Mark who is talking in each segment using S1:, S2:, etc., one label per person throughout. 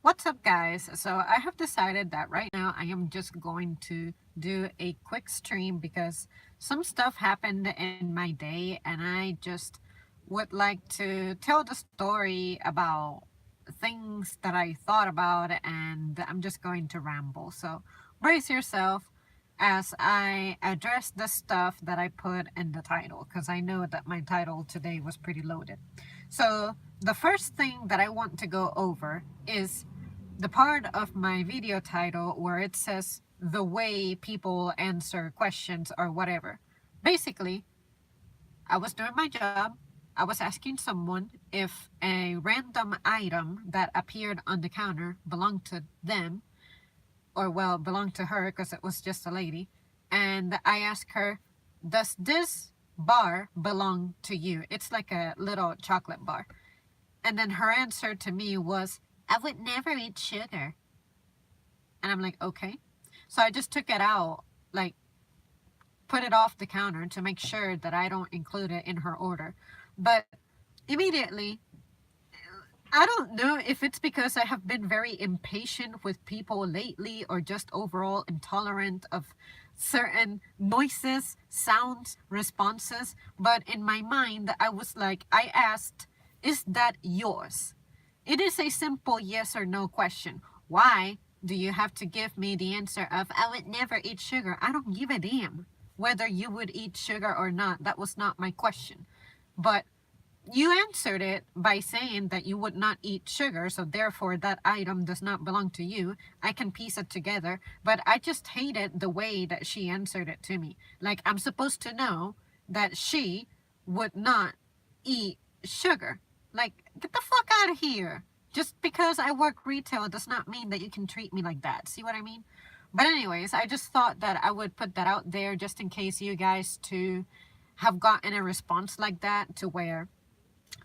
S1: What's up, guys? So I have decided that right now I am just going to do a quick stream because some stuff happened in my day and I just would like to tell the story about things that I thought about, and I'm just going to ramble. So brace yourself as I address the stuff that I put in the title, because I know that my title today was pretty loaded. So the first thing that I want to go over is the part of my video title where it says the way people answer questions or whatever. Basically, I was doing my job. I was asking someone if a random item that appeared on the counter belonged to them, or well, belonged to her because it was just a lady. And I asked her, does this bar belong to you? It's like a little chocolate bar. And then her answer to me was, I would never eat sugar. And I'm like, okay. So I just took it out, like put it off the counter to make sure that I don't include it in her order. But immediately, I don't know if it's because I have been very impatient with people lately or just overall intolerant of certain noises, sounds, responses. But in my mind, I was like, I asked, is that yours? It is a simple yes or no question. Why do you have to give me the answer of, I would never eat sugar? I don't give a damn whether you would eat sugar or not. That was not my question. But you answered it by saying that you would not eat sugar, so therefore that item does not belong to you. I can piece it together, but I just hated the way that she answered it to me. Like, I'm supposed to know that she would not eat sugar. Like, get the fuck out of here. Just because I work retail does not mean that you can treat me like that. See what I mean? But anyways, I just thought that I would put that out there just in case you guys too have gotten a response like that, to where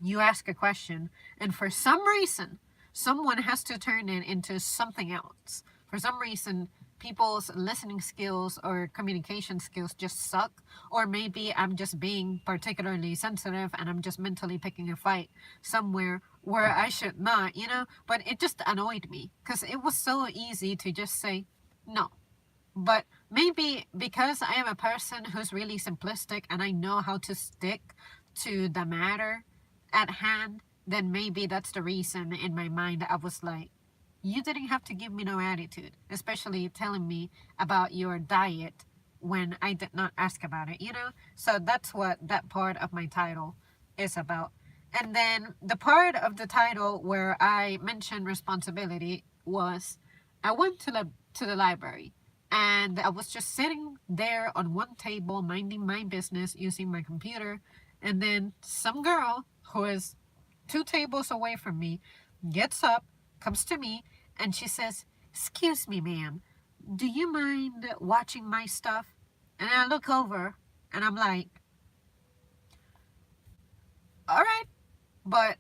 S1: you ask a question and for some reason someone has to turn it into something else. For some reason people's listening skills or communication skills just suck, or maybe I'm just being particularly sensitive and I'm just mentally picking a fight somewhere where I should not, but it just annoyed me because it was so easy to just say no. But maybe because I am a person who's really simplistic and I know how to stick to the matter at hand, then maybe that's the reason in my mind I was like, you didn't have to give me no attitude, especially telling me about your diet when I did not ask about it. So that's what that part of my title is about. And then the part of the title where I mentioned responsibility was, I went to the library and I was just sitting there on one table minding my business using my computer, and then some girl who is 2 tables away from me gets up, comes to me, and she says, excuse me, ma'am, do you mind watching my stuff? And I look over and I'm like, all right, but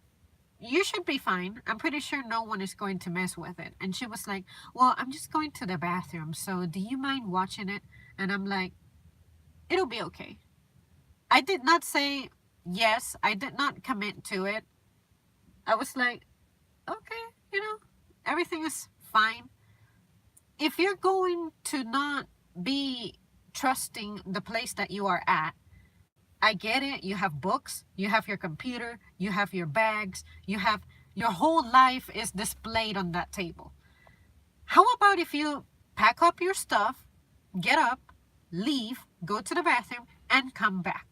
S1: you should be fine. I'm pretty sure no one is going to mess with it. And she was like, well, I'm just going to the bathroom, so do you mind watching it? And I'm like, it'll be okay. I did not say yes. I did not commit to it. I was like, okay, everything is fine. If you're going to not be trusting the place that you are at, I get it. You have books, you have your computer, you have your bags, your whole life is displayed on that table. How about if you pack up your stuff, get up, leave, go to the bathroom, and come back?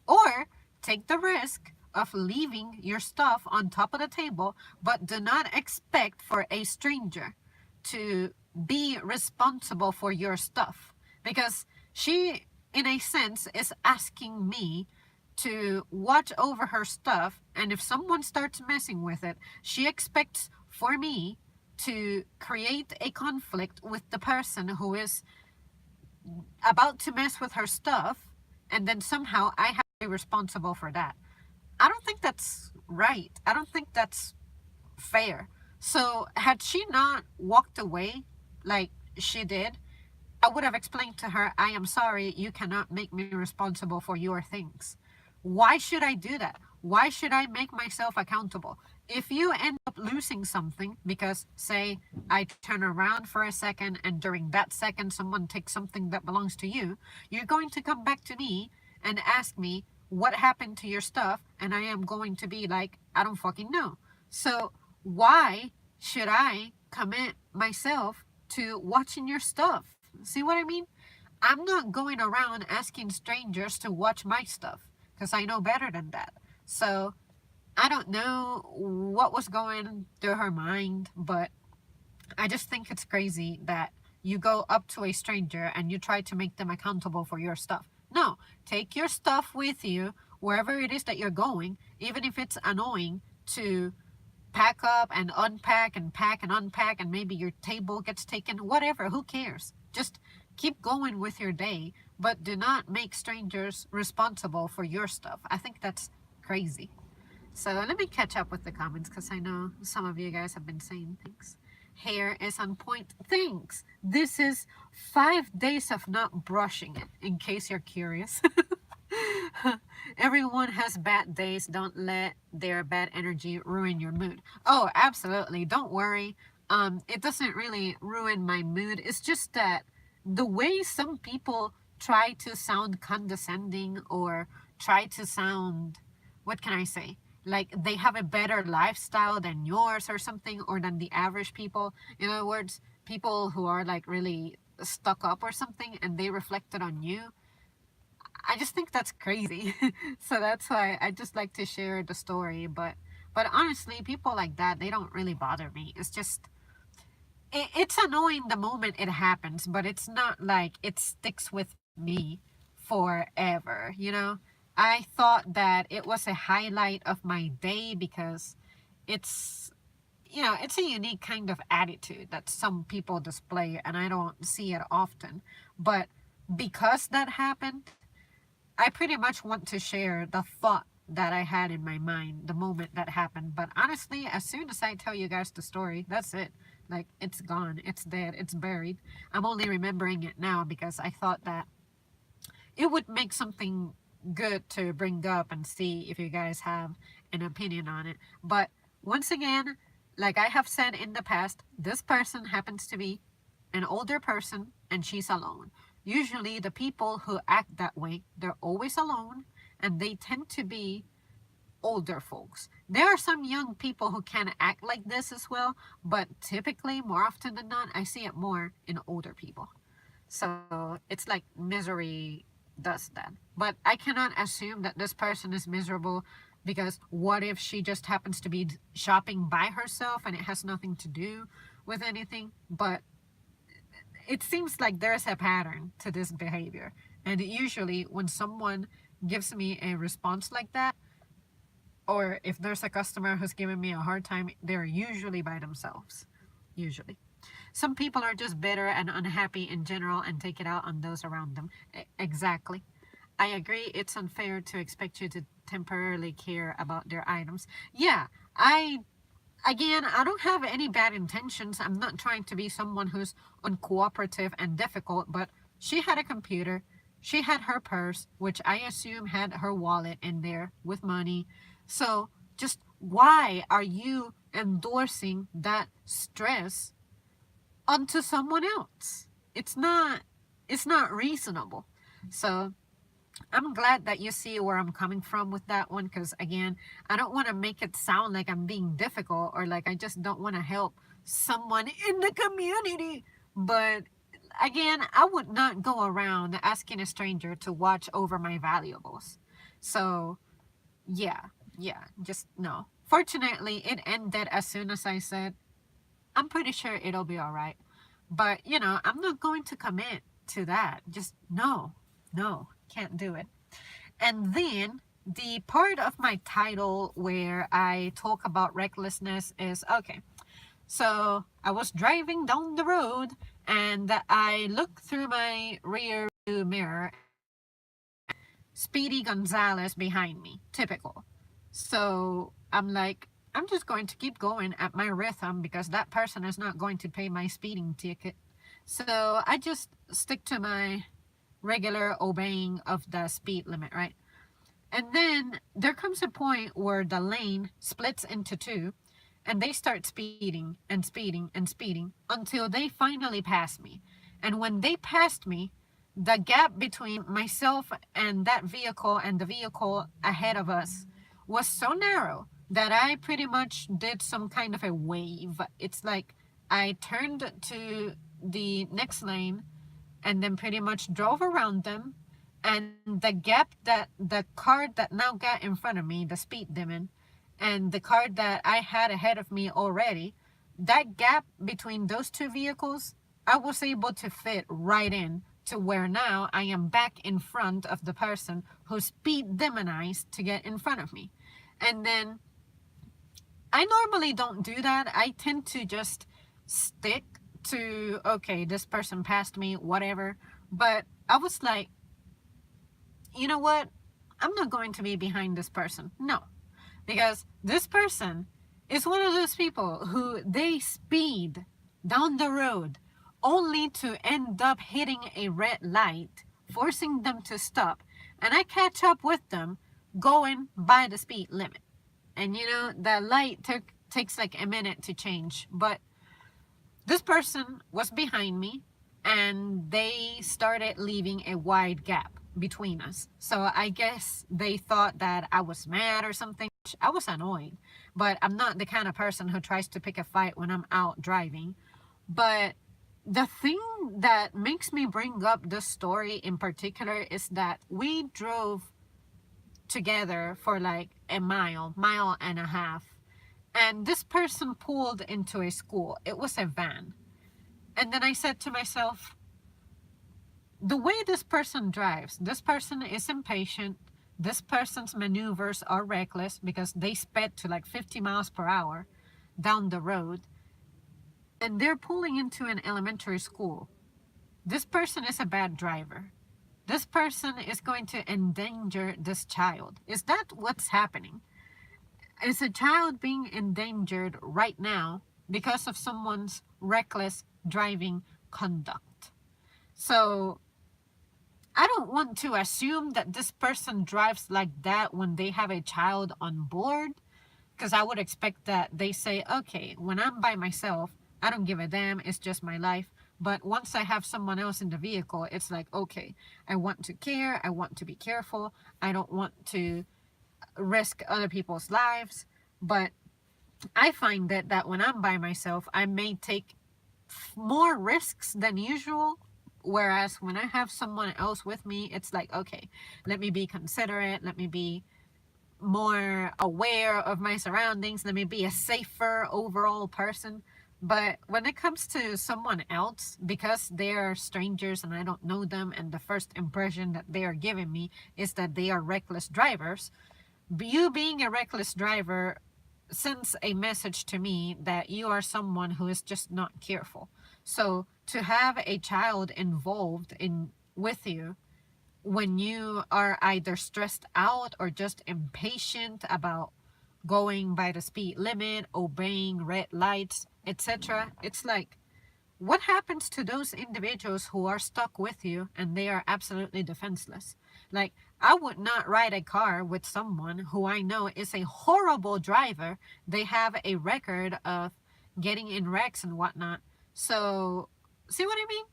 S1: Or take the risk of leaving your stuff on top of the table, but do not expect for a stranger to be responsible for your stuff. Because she, in a sense, is asking me to watch over her stuff, and if someone starts messing with it, she expects for me to create a conflict with the person who is about to mess with her stuff, and then somehow I have to be responsible for that. I don't think that's right. I don't think that's fair. So had she not walked away like she did, I would have explained to her, I am sorry, you cannot make me responsible for your things. Why should I do that? Why should I make myself accountable? if you end up losing something because, say, I turn around for a second and during that second someone takes something that belongs to you, you're going to come back to me and ask me what happened to your stuff, and I am going to be like, I don't fucking know. So why should I commit myself to watching your stuff? See what I mean? I'm not going around asking strangers to watch my stuff because I know better than that. So I don't know what was going through her mind, but I just think it's crazy that you go up to a stranger and you try to make them accountable for your stuff. No, take your stuff with you wherever it is that you're going, even if it's annoying to pack up and unpack and pack and unpack, and maybe your table gets taken, whatever, who cares? Just keep going with your day, but do not make strangers responsible for your stuff. I think that's crazy. So let me catch up with the comments because I know some of you guys have been saying things. Hair is on point. Thanks. This is 5 days of not brushing it, in case you're curious. Everyone has bad days. Don't let their bad energy ruin your mood. Oh, absolutely. Don't worry. It doesn't really ruin my mood. It's just that the way some people try to sound condescending or try to sound, what can I say? Like they have a better lifestyle than yours or something, or than the average people. In other words, people who are like really stuck up or something and they reflect it on you. I just think that's crazy. So that's why I just like to share the story. But honestly, people like that, they don't really bother me. It's just it's annoying the moment it happens, but it's not like it sticks with me forever, you know? I thought that it was a highlight of my day because it's, you know, it's a unique kind of attitude that some people display and I don't see it often. But because that happened, I pretty much want to share the thought that I had in my mind the moment that happened. But honestly, as soon as I tell you guys the story, that's it. Like, it's gone, it's dead, it's buried. I'm only remembering it now because I thought that it would make something good to bring up and see if you guys have an opinion on it. But once again, like I have said in the past, this person happens to be an older person and she's alone. Usually the people who act that way, they're always alone and they tend to be older folks. There are some young people who can act like this as well, but typically, more often than not, I see it more in older people. So it's like misery does that. But I cannot assume that this person is miserable because what if she just happens to be shopping by herself and it has nothing to do with anything? But it seems like there's a pattern to this behavior. And usually, when someone gives me a response like that, or if there's a customer who's giving me a hard time, they're usually by themselves. Usually. Some people are just bitter and unhappy in general and take it out on those around them. Exactly. I agree, it's unfair to expect you to temporarily care about their items. Yeah, again, I don't have any bad intentions. I'm not trying to be someone who's uncooperative and difficult, but she had a computer. She had her purse, which I assume had her wallet in there with money. So just why are you endorsing that stress onto someone else? It's not reasonable. So I'm glad that you see where I'm coming from with that one, because again, I don't want to make it sound like I'm being difficult or like I just don't want to help someone in the community. But again, I would not go around asking a stranger to watch over my valuables. So yeah, yeah, just no. Fortunately, it ended as soon as I said, I'm pretty sure it'll be all right. But, you know, I'm not going to commit to that. Just no, no, can't do it. And then the part of my title where I talk about recklessness is okay. So I was driving down the road and I looked through my rear view mirror. Speedy Gonzalez behind me. Typical. So I'm like, I'm just going to keep going at my rhythm because that person is not going to pay my speeding ticket. So I just stick to my regular obeying of the speed limit, right? And then there comes a point where the lane splits into two and they start speeding and speeding and speeding until they finally pass me. And when they passed me, the gap between myself and that vehicle and the vehicle ahead of us was so narrow that I pretty much did some kind of a wave. It's like I turned to the next lane and then pretty much drove around them. And the gap that the car that now got in front of me, the speed demon, and the car that I had ahead of me already, that gap between those two vehicles, I was able to fit right in to where now I am back in front of the person who speed demonized to get in front of me. And then I normally don't do that. I tend to just stick to, okay, this person passed me, whatever. But I was like, you know what? I'm not going to be behind this person. No, because this person is one of those people who they speed down the road only to end up hitting a red light, forcing them to stop. And I catch up with them going by the speed limit. And you know, the light takes like a minute to change. But this person was behind me and they started leaving a wide gap between us. So I guess they thought that I was mad or something. I was annoyed, but I'm not the kind of person who tries to pick a fight when I'm out driving. But the thing that makes me bring up this story in particular is that we drove together for like a mile and a half, and this person pulled into a school. It was a van. And then I said to myself, the way this person drives, this person is impatient. This person's maneuvers are reckless because they sped to like 50 miles per hour down the road. And they're pulling into an elementary school. This person is a bad driver. This person is going to endanger this child. Is that what's happening? Is a child being endangered right now because of someone's reckless driving conduct? So I don't want to assume that this person drives like that when they have a child on board, because I would expect that they say, okay, when I'm by myself, I don't give a damn, it's just my life. But once I have someone else in the vehicle, it's like, okay, I want to care, I want to be careful, I don't want to risk other people's lives. But I find that when I'm by myself, I may take more risks than usual. Whereas when I have someone else with me, it's like, okay, let me be considerate, let me be more aware of my surroundings, let me be a safer overall person. But when it comes to someone else, because they're strangers and I don't know them, and the first impression that they are giving me is that they are reckless drivers, you being a reckless driver sends a message to me that you are someone who is just not careful. So to have a child involved in with you when you are either stressed out or just impatient about going by the speed limit, obeying red lights, etc., it's like, what happens to those individuals who are stuck with you and they are absolutely defenseless? Like, I would not ride a car with someone who I know is a horrible driver. They have a record of getting in wrecks and whatnot. So, see what I mean?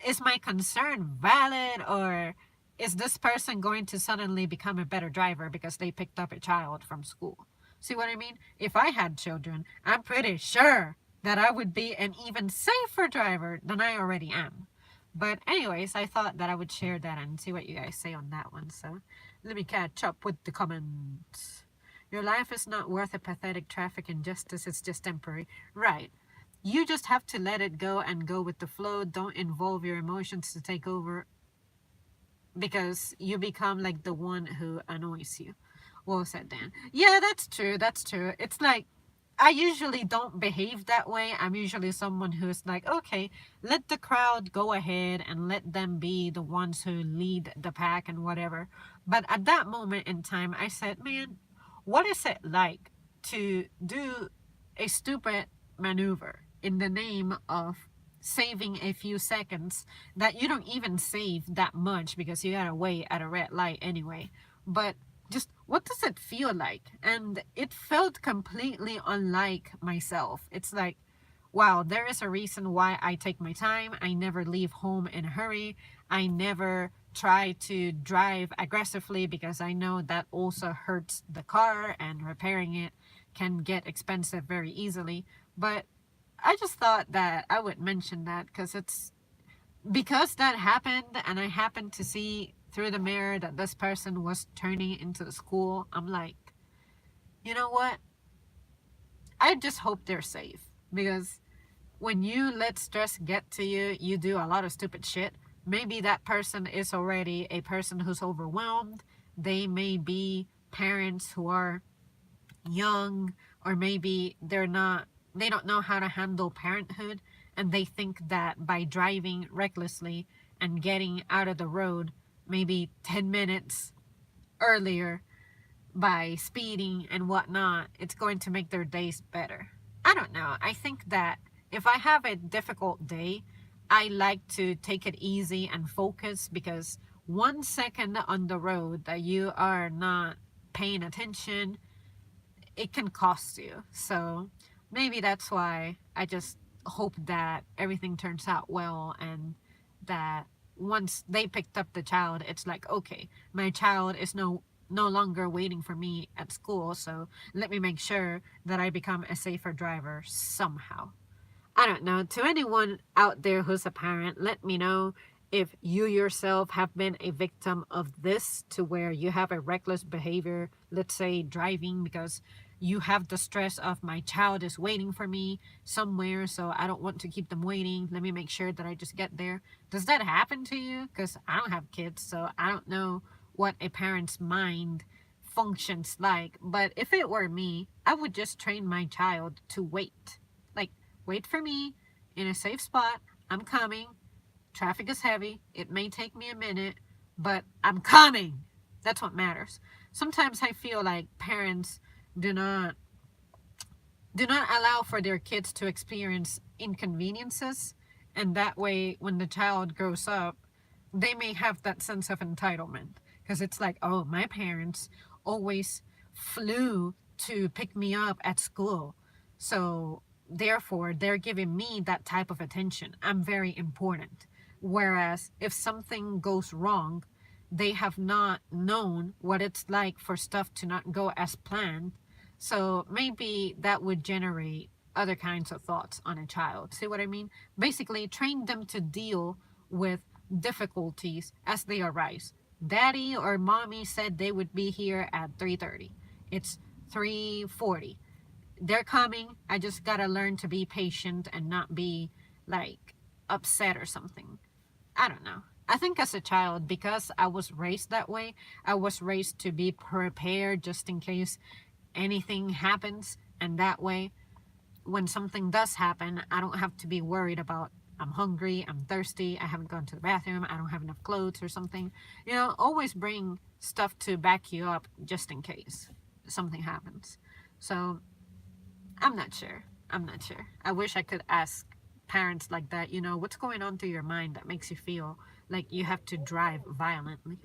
S1: Is my concern valid, or is this person going to suddenly become a better driver because they picked up a child from school? See what I mean? If I had children, I'm pretty sure that I would be an even safer driver than I already am. But anyways, I thought that I would share that and see what you guys say on that one. So let me catch up with the comments. Your life is not worth a pathetic traffic injustice. It's just temporary. Right. You just have to let it go and go with the flow. Don't involve your emotions to take over, because you become like the one who annoys you. Well said, Dan. Yeah, that's true. That's true. It's like, I usually don't behave that way. I'm usually someone who's like, okay, let the crowd go ahead and let them be the ones who lead the pack and whatever. But at that moment in time, I said, man, what is it like to do a stupid maneuver in the name of saving a few seconds that you don't even save that much because you gotta wait at a red light anyway? but just what does it feel like? And it felt completely unlike myself. It's like, wow, there is a reason why I take my time. I never leave home in a hurry. I never try to drive aggressively because I know that also hurts the car and repairing it can get expensive very easily. But I just thought that I would mention that because that happened and I happened to see through the mirror that this person was turning into the school. I'm like, you know what? I just hope they're safe because when you let stress get to you, you do a lot of stupid shit. Maybe that person is already a person who's overwhelmed. They may be parents who are young, or maybe they don't know how to handle parenthood, and they think that by driving recklessly and getting out of the road maybe 10 minutes earlier by speeding and whatnot, it's going to make their days better. I don't know. I think that if I have a difficult day, I like to take it easy and focus, because 1 second on the road that you are not paying attention, it can cost you. So maybe that's why I just hope that everything turns out well, and that once they picked up the child, it's like, okay, my child is no longer waiting for me at school, so let me make sure that I become a safer driver somehow. I don't know. To anyone out there who's a parent, let me know if you yourself have been a victim of this, to where you have a reckless behavior, let's say driving because you have the stress of my child is waiting for me somewhere, so I don't want to keep them waiting. Let me make sure that I just get there. Does that happen to you? Because I don't have kids, so I don't know what a parent's mind functions like. But if it were me, I would just train my child to wait. Like, wait for me in a safe spot. I'm coming. Traffic is heavy. It may take me a minute, but I'm coming. That's what matters. Sometimes I feel like parents do not allow for their kids to experience inconveniences, and that way when the child grows up, they may have that sense of entitlement, because it's like, oh, my parents always flew to pick me up at school, so therefore they're giving me that type of attention. I'm very important. Whereas if something goes wrong, they have not known what it's like for stuff to not go as planned. So maybe that would generate other kinds of thoughts on a child. See what I mean? Basically, train them to deal with difficulties as they arise. Daddy or mommy said they would be here at 3:30. It's 3:40. They're coming. I just gotta learn to be patient and not be like upset or something. I don't know. I think as a child, because I was raised that way, I was raised to be prepared just in case anything happens. And that way, when something does happen, I don't have to be worried about, I'm hungry, I'm thirsty, I haven't gone to the bathroom, I don't have enough clothes or something. You know, always bring stuff to back you up just in case something happens. So I'm not sure. I wish I could ask parents like that, what's going on through your mind that makes you feel like you have to drive violently.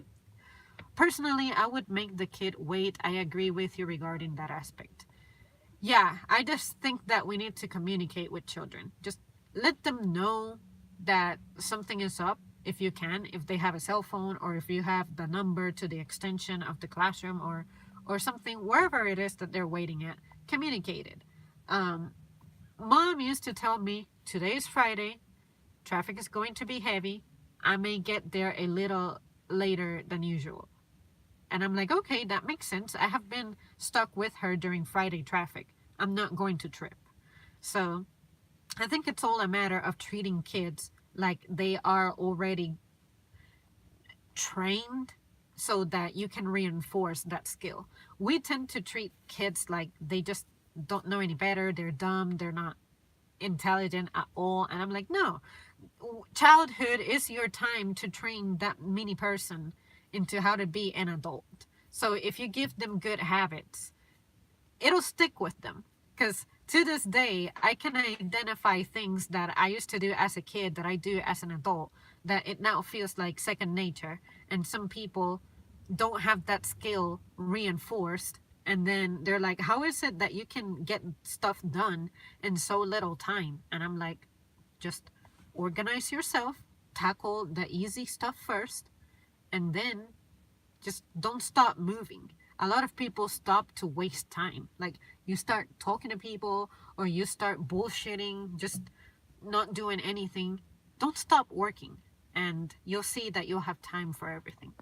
S1: Personally, I would make the kid wait. I agree with you regarding that aspect. Yeah, I just think that we need to communicate with children. Just let them know that something is up, if you can, if they have a cell phone, or if you have the number to the extension of the classroom, or something, wherever it is that they're waiting at, communicate it. Mom used to tell me, today is Friday, traffic is going to be heavy, I may get there a little later than usual. And I'm like, okay, that makes sense. I have been stuck with her during Friday traffic. I'm not going to trip. So I think it's all a matter of treating kids like they are already trained, so that you can reinforce that skill. We tend to treat kids like they just don't know any better. They're dumb. They're not intelligent at all. And I'm like, no, childhood is your time to train that mini person into how to be an adult. So if you give them good habits, it'll stick with them. Because to this day, I can identify things that I used to do as a kid that I do as an adult, that it now feels like second nature. And some people don't have that skill reinforced, and then they're like, how is it that you can get stuff done in so little time? And I'm like, just organize yourself, tackle the easy stuff first, and then just don't stop moving. A lot of people stop to waste time. Like, you start talking to people, or you start bullshitting, just not doing anything. Don't stop working, and you'll see that you'll have time for everything.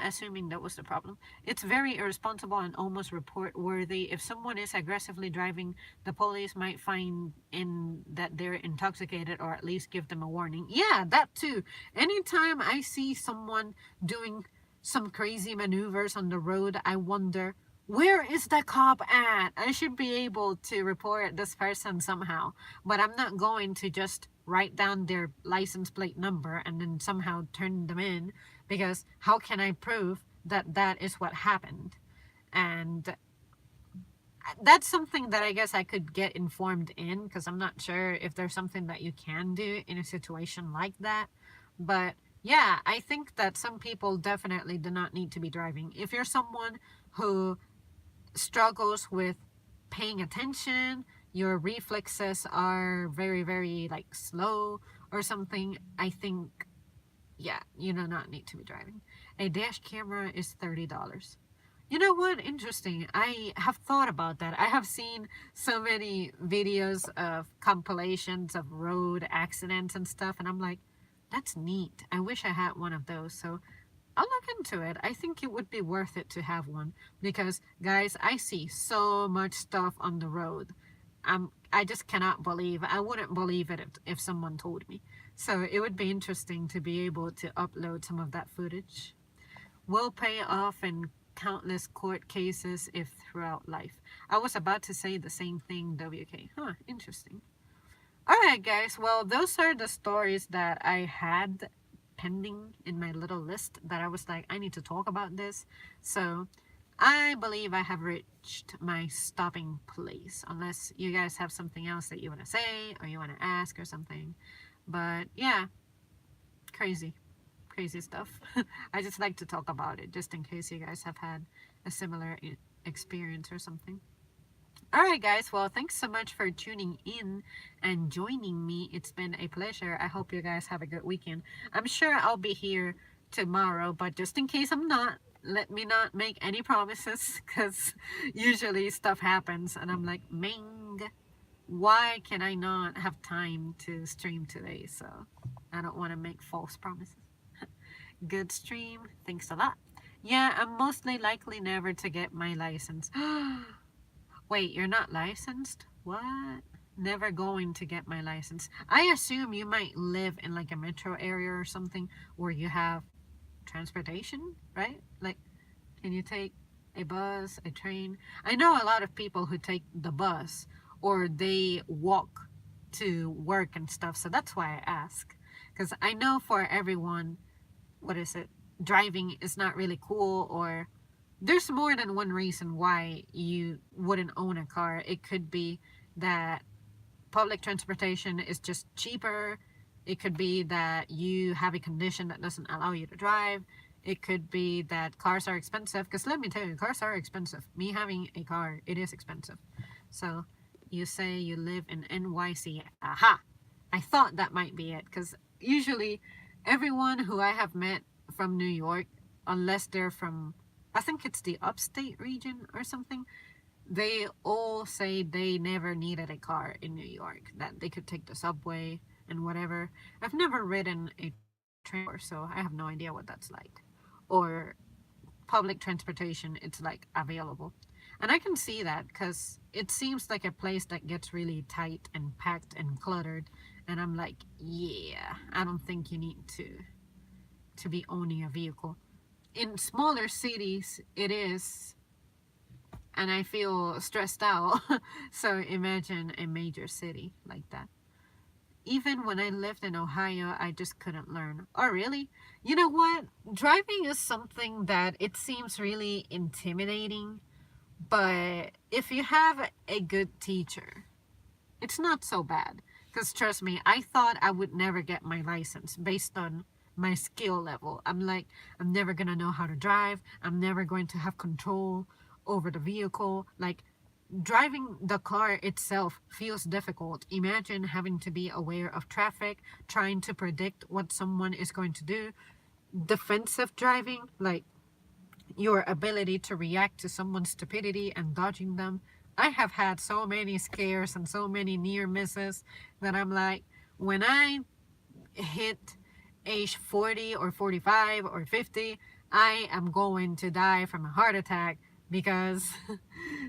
S1: Assuming that was the problem. It's very irresponsible and almost report worthy. If someone is aggressively driving, the police might find in that they're intoxicated, or at least give them a warning. Yeah, that too. Anytime I see someone doing some crazy maneuvers on the road, I wonder, where is the cop at? I should be able to report this person somehow, but I'm not going to just write down their license plate number and then somehow turn them in, because how can I prove that that is what happened? And that's something that I guess I could get informed in, because I'm not sure if there's something that you can do in a situation like that. But yeah, I think that some people definitely do not need to be driving. If you're someone who struggles with paying attention, your reflexes are very, very like slow or something, I think, yeah, you do not need to be driving. A dash camera is $30. You know what? Interesting. I have thought about that. I have seen so many videos of compilations of road accidents and stuff, and I'm like, that's neat. I wish I had one of those. So I'll look into it. I think it would be worth it to have one, because, guys, I see so much stuff on the road. I just cannot believe. I wouldn't believe it if someone told me. So it would be interesting to be able to upload some of that footage. Will pay off in countless court cases if throughout life. I was about to say the same thing, WK. Huh, interesting. Alright, guys. Well, those are the stories that I had pending in my little list that I was like, I need to talk about this. So I believe I have reached my stopping place, unless you guys have something else that you want to say or you want to ask or something. But yeah, crazy stuff. I just like to talk about it, just in case you guys have had a similar experience or something. Alright, guys, well, thanks so much for tuning in and joining me. It's been a pleasure. I hope you guys have a good weekend. I'm sure I'll be here tomorrow, but just in case I'm not, let me not make any promises, because usually stuff happens and I'm like, Ming, why can I not have time to stream today? So I don't want to make false promises. Good stream. Thanks a lot. Yeah, I'm mostly likely never to get my license. Wait, you're not licensed? What? Never going to get my license. I assume you might live in like a metro area or something where you have transportation, right? Like, can you take a bus, a train? I know a lot of people who take the bus, or they walk to work and stuff, so that's why I ask. Because I know for everyone, what is it? Driving is not really cool, or there's more than one reason why you wouldn't own a car. It could be that public transportation is just cheaper. It could be that you have a condition that doesn't allow you to drive. It could be that cars are expensive, because let me tell you, cars are expensive. Me having a car, it is expensive. So you say you live in NYC. Aha! I thought that might be it, because usually everyone who I have met from New York, unless they're from, I think it's the upstate region or something, they all say they never needed a car in New York, that they could take the subway and whatever. I've never ridden a train before, so I have no idea what that's like. Or public transportation, it's like available. And I can see that, because it seems like a place that gets really tight and packed and cluttered. And I'm like, yeah, I don't think you need to be owning a vehicle. In smaller cities, it is, and I feel stressed out. So imagine a major city like that. Even when I lived in Ohio, I just couldn't learn. Oh, really? You know what? Driving is something that it seems really intimidating, but if you have a good teacher, it's not so bad. Because trust me, I thought I would never get my license based on my skill level. I'm like, I'm never gonna know how to drive. I'm never going to have control over the vehicle. Like, driving the car itself feels difficult. Imagine having to be aware of traffic, trying to predict what someone is going to do. Defensive driving, like your ability to react to someone's stupidity and dodging them. I have had so many scares and so many near misses that I'm like, when I hit age 40 or 45 or 50, I am going to die from a heart attack because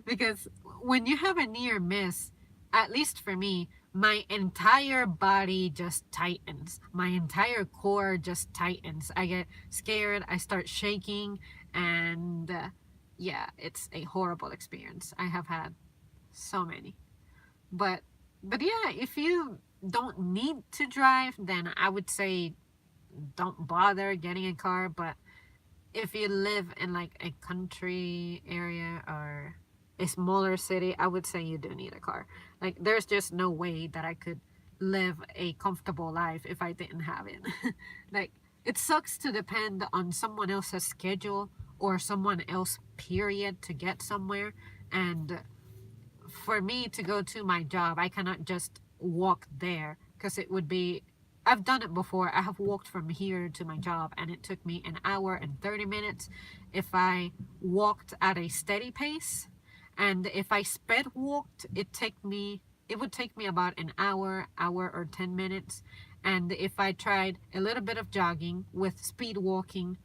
S1: because when you have a near miss, at least for me, my entire body just tightens. My entire core just tightens. I get scared, I start shaking, and yeah, it's a horrible experience. I have had so many. But yeah, if you don't need to drive, then I would say don't bother getting a car. But if you live in like a country area or a smaller city, I would say you do need a car. Like, there's just no way that I could live a comfortable life if I didn't have it. Like, it sucks to depend on someone else's schedule or someone else period to get somewhere. And for me to go to my job, I cannot just walk there because it would be, I've done it before. I have walked from here to my job and it took me an hour and 30 minutes if I walked at a steady pace. And if I sped walked, it would take me about an hour or 10 minutes. And if I tried a little bit of jogging with speed walking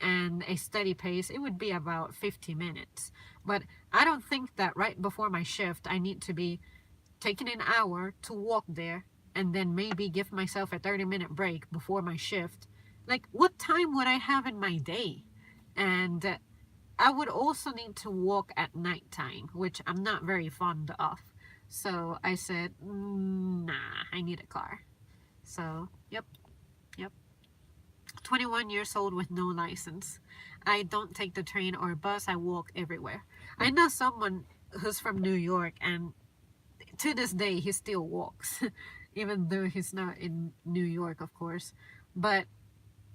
S1: and a steady pace, it would be about 50 minutes. But I don't think that right before my shift, I need to be taking an hour to walk there and then maybe give myself a 30-minute break before my shift. Like, what time would I have in my day? And I would also need to walk at nighttime, which I'm not very fond of. So I said, nah, I need a car. So, yep. 21 years old with no license. I don't take the train or bus. I walk everywhere. I know someone who's from New York, and to this day he still walks, even though he's not in New York, of course. But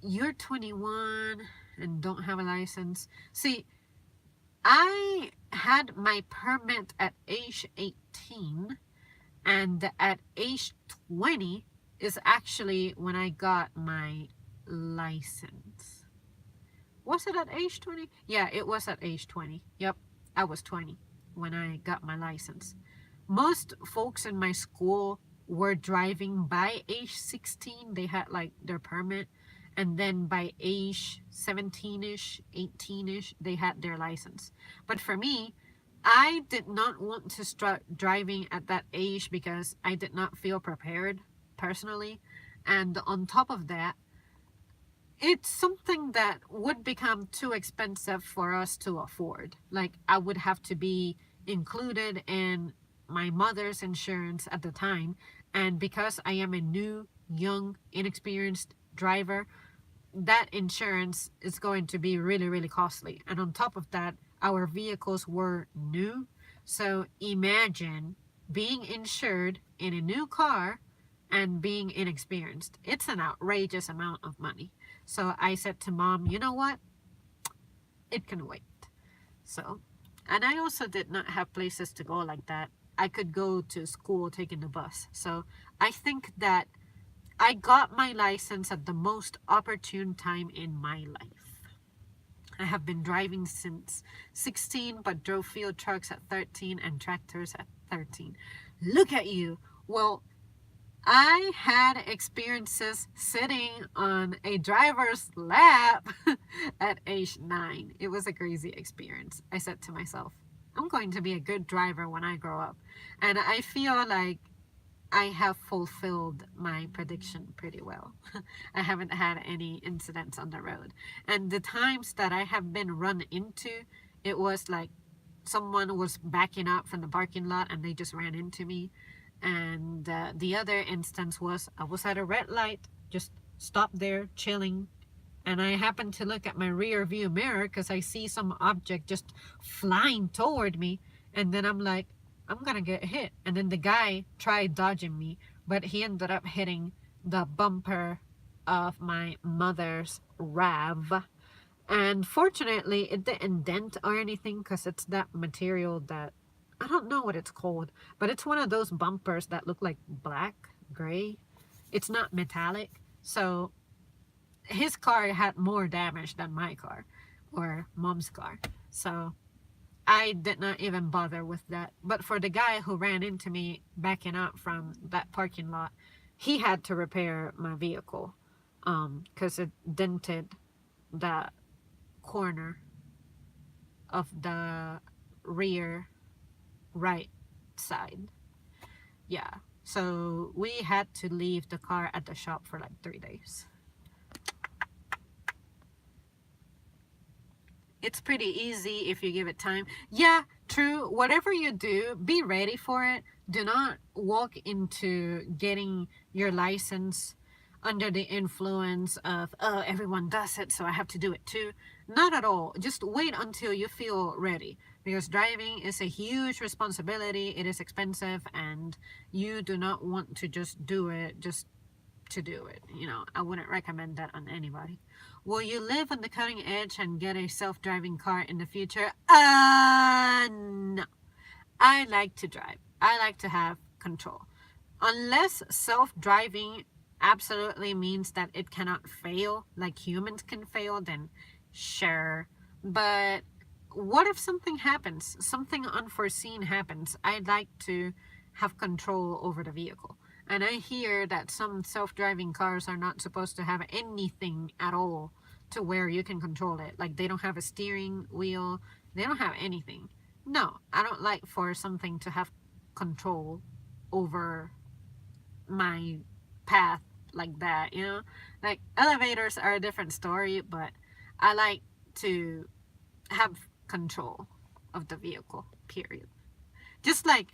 S1: you're 21 and don't have a license. See, I had my permit at age 18, and at age 20 is actually when I got my license. Was it at age 20? Yeah, it was at age 20. Yep, I was 20 when I got my license. Most folks in my school were driving by age 16. They had like their permit, and then by age 17ish, 18ish, they had their license. But for me, I did not want to start driving at that age because I did not feel prepared personally. And on top of that, it's something that would become too expensive for us to afford. Like, I would have to be included in my mother's insurance at the time. And because I am a new, young, inexperienced driver, that insurance is going to be really, really costly. And on top of that, our vehicles were new. So imagine being insured in a new car and being inexperienced. It's an outrageous amount of money. So I said to mom, you know what? It can wait. So, and I also did not have places to go like that. I could go to school taking the bus. So I think that I got my license at the most opportune time in my life. I have been driving since 16, but drove field trucks at 13 and tractors at 13. Look at you. Well, I had experiences sitting on a driver's lap at age 9. It was a crazy experience. I said to myself, I'm going to be a good driver when I grow up. And I feel like I have fulfilled my prediction pretty well. I haven't had any incidents on the road. And the times that I have been run into, it was like someone was backing up from the parking lot and they just ran into me. And the other instance was I was at a red light, just stopped there, chilling. And I happened to look at my rear view mirror because I see some object just flying toward me. And then I'm like, I'm gonna get hit. And then the guy tried dodging me, but he ended up hitting the bumper of my mother's RAV. And fortunately, it didn't dent or anything because it's that material that I don't know what it's called, but it's one of those bumpers that look like black, gray. It's not metallic. So his car had more damage than my car or mom's car. So I did not even bother with that. But for the guy who ran into me backing up from that parking lot, he had to repair my vehicle because it dented the corner of the rear right side. Yeah. So we had to leave the car at the shop for like 3 days. It's pretty easy if you give it time. Yeah, true. Whatever you do, be ready for it. Do not walk into getting your license under the influence of, oh, everyone does it, so I have to do it too. Not at all. Just wait until you feel ready, because driving is a huge responsibility. It is expensive, and you do not want to just do it just to do it. You know, I wouldn't recommend that on anybody. Will you live on the cutting edge and get a self-driving car in the future? No. I like to drive. I like to have control. Unless self-driving absolutely means that it cannot fail, like humans can fail, then sure. But what if something happens? Something unforeseen happens. I'd like to have control over the vehicle. And I hear that some self-driving cars are not supposed to have anything at all to where you can control it. Like they don't have a steering wheel. They don't have anything. No, I don't like for something to have control over my path like that, you know? Like elevators are a different story, but I like to have control of the vehicle, period. Just like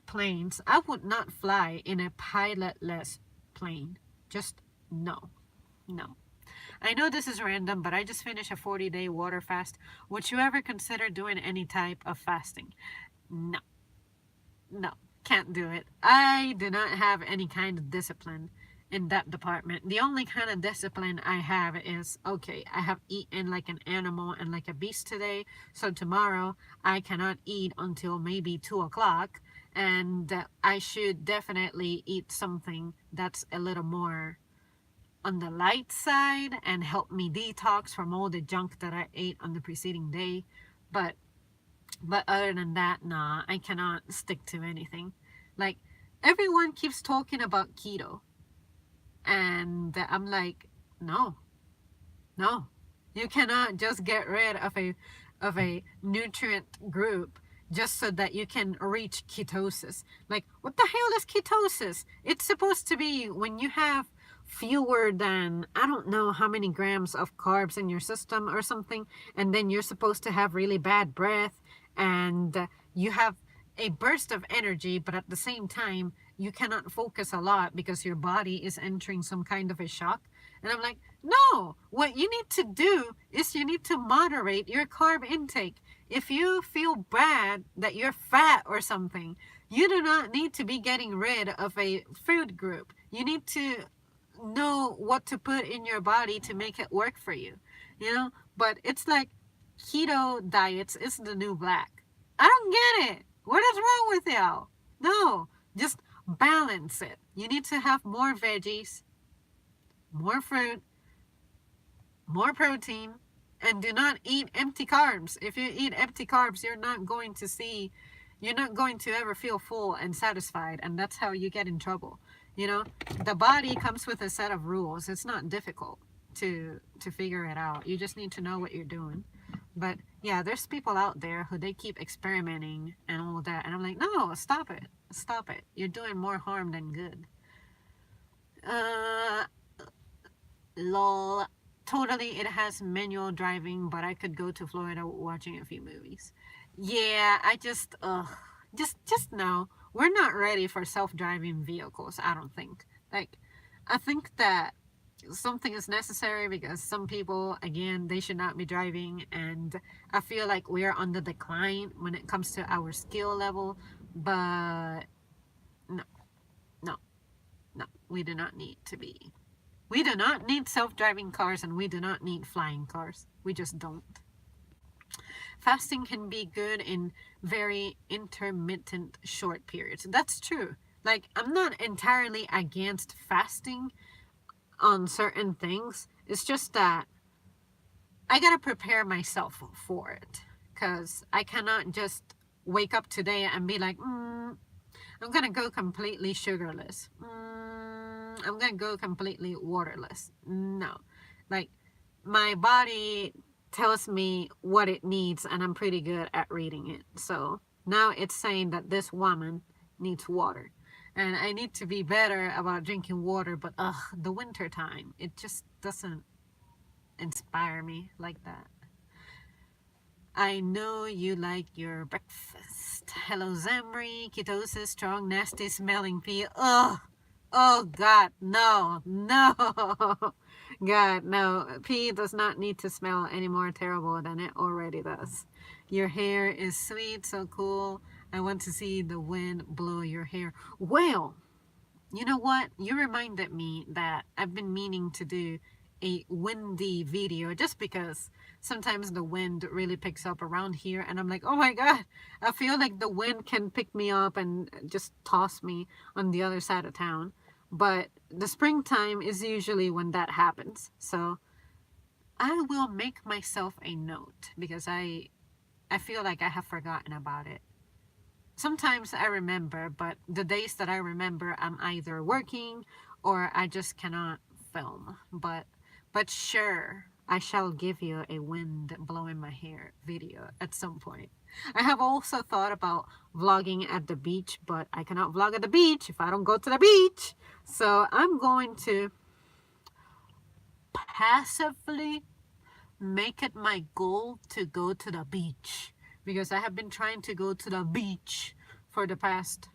S1: planes, I would not fly in a pilotless plane. Just no. No. I know this is random, but I just finished a 40-day water fast. Would you ever consider doing any type of fasting? No. No. Can't do it. I do not have any kind of discipline in that department. The only kind of discipline I have is, okay, I have eaten like an animal and like a beast today, so tomorrow I cannot eat until maybe 2 o'clock, and I should definitely eat something that's a little more on the light side and help me detox from all the junk that I ate on the preceding day. But other than that, nah, I cannot stick to anything. Like, everyone keeps talking about keto, and I'm like, no, no, you cannot just get rid of a nutrient group just so that you can reach ketosis. Like, what the hell is ketosis? It's supposed to be when you have fewer than, I don't know how many grams of carbs in your system or something, and then you're supposed to have really bad breath, and you have a burst of energy, but at the same time you cannot focus a lot because your body is entering some kind of a shock. And I'm like, no, what you need to do is you need to moderate your carb intake. If you feel bad that you're fat or something, you do not need to be getting rid of a food group. You need to know what to put in your body to make it work for you, you know? But it's like keto diets is the new black. I don't get it. What is wrong with y'all? No, just balance it. You need to have more veggies, more fruit, more protein, and do not eat empty carbs. If you eat empty carbs, you're not going to ever feel full and satisfied, and that's how you get in trouble. You know, the body comes with a set of rules. It's not difficult to figure it out. You just need to know what you're doing. But yeah, there's people out there who they keep experimenting and all that, and I'm like, no, stop it. Stop it. You're doing more harm than good. Lol. Totally, it has manual driving, but I could go to Florida watching a few movies. Yeah, I just no. We're not ready for self-driving vehicles, I don't think. Like, I think that something is necessary because some people, again, they should not be driving, and I feel like we're on the decline when it comes to our skill level. But no, no, no, we do not need to be We do not need self-driving cars and we do not need flying cars. We just don't. Fasting can be good in very intermittent short periods. That's true. Like, I'm not entirely against fasting on certain things. It's just that I gotta prepare myself for it. Because I cannot just wake up today and be like, I'm gonna go completely sugarless. I'm gonna go completely waterless. No. Like, my body tells me what it needs, and I'm pretty good at reading it. So now it's saying that this woman needs water. And I need to be better about drinking water, but the winter time, it just doesn't inspire me like that. I know you like your breakfast. Hello, Zamri, ketosis, strong, nasty smelling pee. Ugh. Oh, God, no, no. God, no. Pee does not need to smell any more terrible than it already does. Your hair is sweet, so cool. I want to see the wind blow your hair. Well, you know what? You reminded me that I've been meaning to do a windy video just because sometimes the wind really picks up around here and I'm like, oh my God, I feel like the wind can pick me up and just toss me on the other side of town. But the springtime is usually when that happens. So I will make myself a note because I feel like I have forgotten about it. Sometimes I remember, but the days that I remember, I'm either working or I just cannot film. But sure, I shall give you a wind blowing my hair video at some point. I have also thought about vlogging at the beach, but I cannot vlog at the beach if I don't go to the beach. So I'm going to passively make it my goal to go to the beach because I have been trying to go to the beach for the past,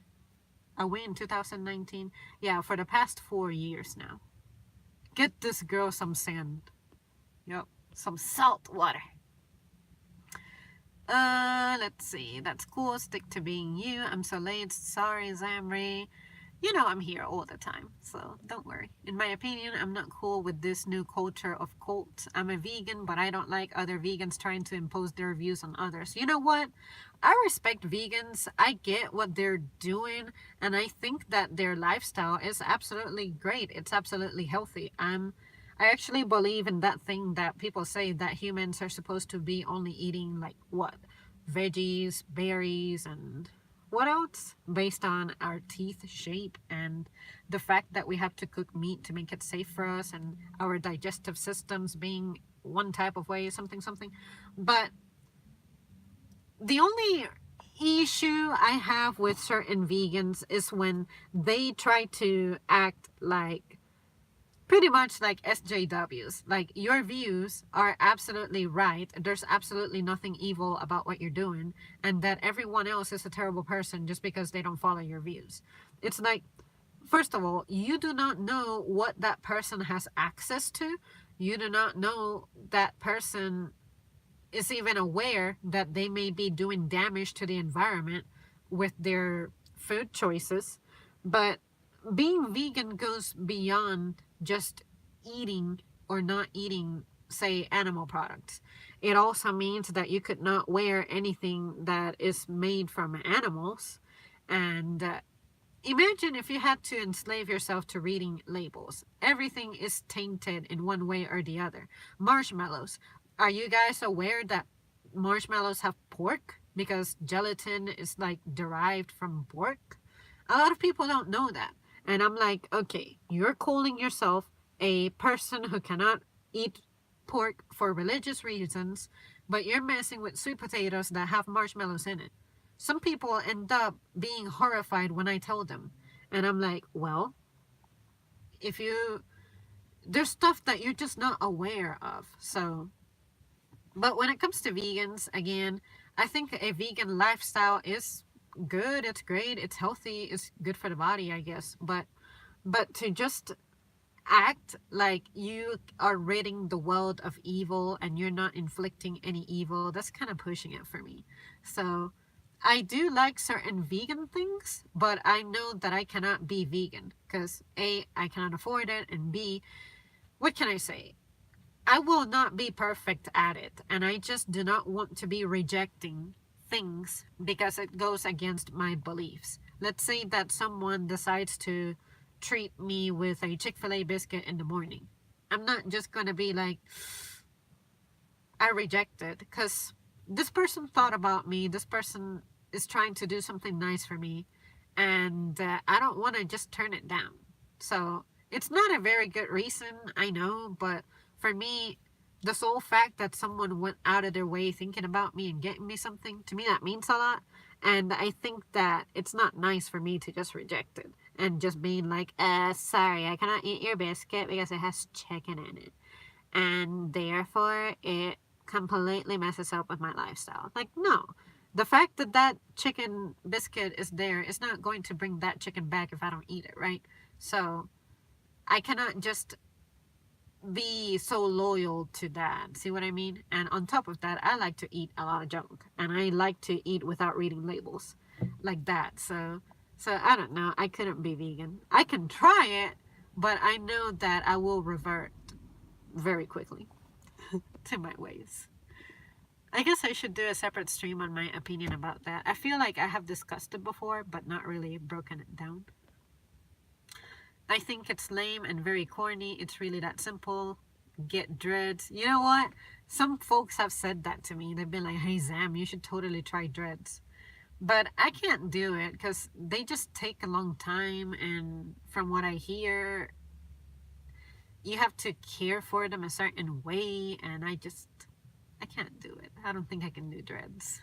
S1: are we in 2019? Yeah, for the past 4 years now. Get this girl some sand. Yep, some salt water. Let's see. That's cool. Stick to being you. I'm so late. Sorry, Zamri. You know I'm here all the time, so don't worry. In my opinion, I'm not cool with this new culture of cults. I'm a vegan, but I don't like other vegans trying to impose their views on others. You know what? I respect vegans. I get what they're doing, and I think that their lifestyle is absolutely great. It's absolutely healthy. I actually believe in that thing that people say that humans are supposed to be only eating like what? Veggies, berries, and what else? Based on our teeth shape and the fact that we have to cook meat to make it safe for us and our digestive systems being one type of way, something, something. But the only issue I have with certain vegans is when they try to act like pretty much like SJWs. Like, your views are absolutely right. There's absolutely nothing evil about what you're doing, and that everyone else is a terrible person just because they don't follow your views. It's like, first of all, you do not know what that person has access to. You do not know that person is even aware that they may be doing damage to the environment with their food choices. But being vegan goes beyond just eating or not eating, say, animal products. It also means that you could not wear anything that is made from animals. And imagine if you had to enslave yourself to reading labels. Everything is tainted in one way or the other. Marshmallows. Are you guys aware that marshmallows have pork? Because gelatin is like derived from pork. A lot of people don't know that. And I'm like, okay, you're calling yourself a person who cannot eat pork for religious reasons, but you're messing with sweet potatoes that have marshmallows in it. Some people end up being horrified when I tell them. And I'm like, well, if you, there's stuff that you're just not aware of. So, but when it comes to vegans, again, I think a vegan lifestyle is good, it's great, it's healthy, it's good for the body, I guess. But to just act like you are ridding the world of evil and you're not inflicting any evil, that's kind of pushing it for me. So I do like certain vegan things, but I know that I cannot be vegan because A, I cannot afford it, and B, what can I say? I will not be perfect at it, and I just do not want to be rejecting things because it goes against my beliefs. Let's say that someone decides to treat me with a Chick-fil-A biscuit in the morning. I'm not just gonna be like, I reject it, because this person thought about me, this person is trying to do something nice for me, and I don't want to just turn it down. So it's not a very good reason, I know, but for me, the sole fact that someone went out of their way thinking about me and getting me something, to me that means a lot. And I think that it's not nice for me to just reject it and just being like, sorry, I cannot eat your biscuit because it has chicken in it, and therefore it completely messes up with my lifestyle. Like, no. The fact that that chicken biscuit is there is not going to bring that chicken back if I don't eat it, right? So I cannot just be so loyal to that. See what I mean? And on top of that, I like to eat a lot of junk, and I like to eat without reading labels, like that. So I don't know. I couldn't be vegan. I can try it, but I know that I will revert very quickly to my ways. I guess I should do a separate stream on my opinion about that. I feel like I have discussed it before, but not really broken it down. I think it's lame and very corny. It's really that simple. Get dreads. You know what? Some folks have said that to me. They've been like, hey, Zam, you should totally try dreads. But I can't do it because they just take a long time. And from what I hear, you have to care for them a certain way. And I can't do it. I don't think I can do dreads.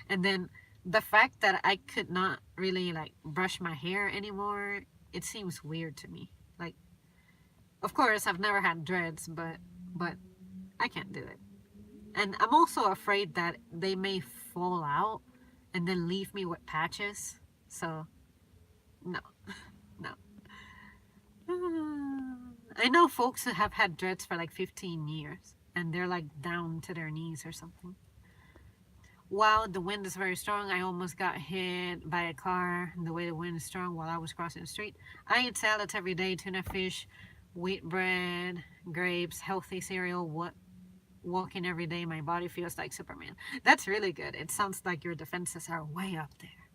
S1: And then the fact that I could not really like brush my hair anymore, it seems weird to me. Like, of course, I've never had dreads, but I can't do it. And I'm also afraid that they may fall out and then leave me with patches. So, no, no. I know folks who have had dreads for like 15 years and they're like down to their knees or something. Wow, the wind is very strong. I almost got hit by a car the way the wind is strong while I was crossing the street. I eat salads every day, tuna fish, wheat bread, grapes, healthy cereal. What walking every day, my body feels like Superman. That's really good. It sounds like your defenses are way up there.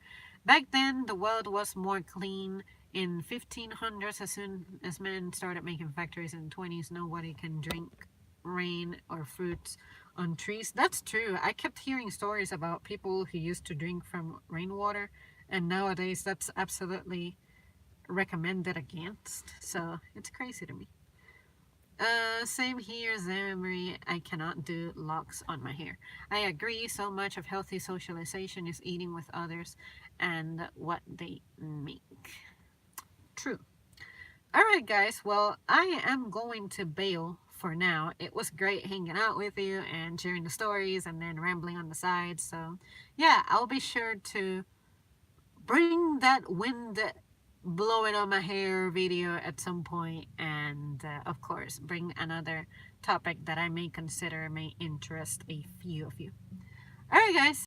S1: Back then, the world was more clean. In 1500s, as soon as men started making factories in the 20s, nobody can drink rain or fruits on trees. That's true. I kept hearing stories about people who used to drink from rainwater, and nowadays that's absolutely recommended against. So it's crazy to me. Same here, Zamery. I cannot do locks on my hair. I agree. So much of healthy socialization is eating with others and what they make. True. All right, guys. Well, I am going to bail for now. It was great hanging out with you and sharing the stories and then rambling on the side. So, yeah, I'll be sure to bring that wind blowing on my hair video at some point, and of course bring another topic that I may consider may interest a few of you. All right, guys.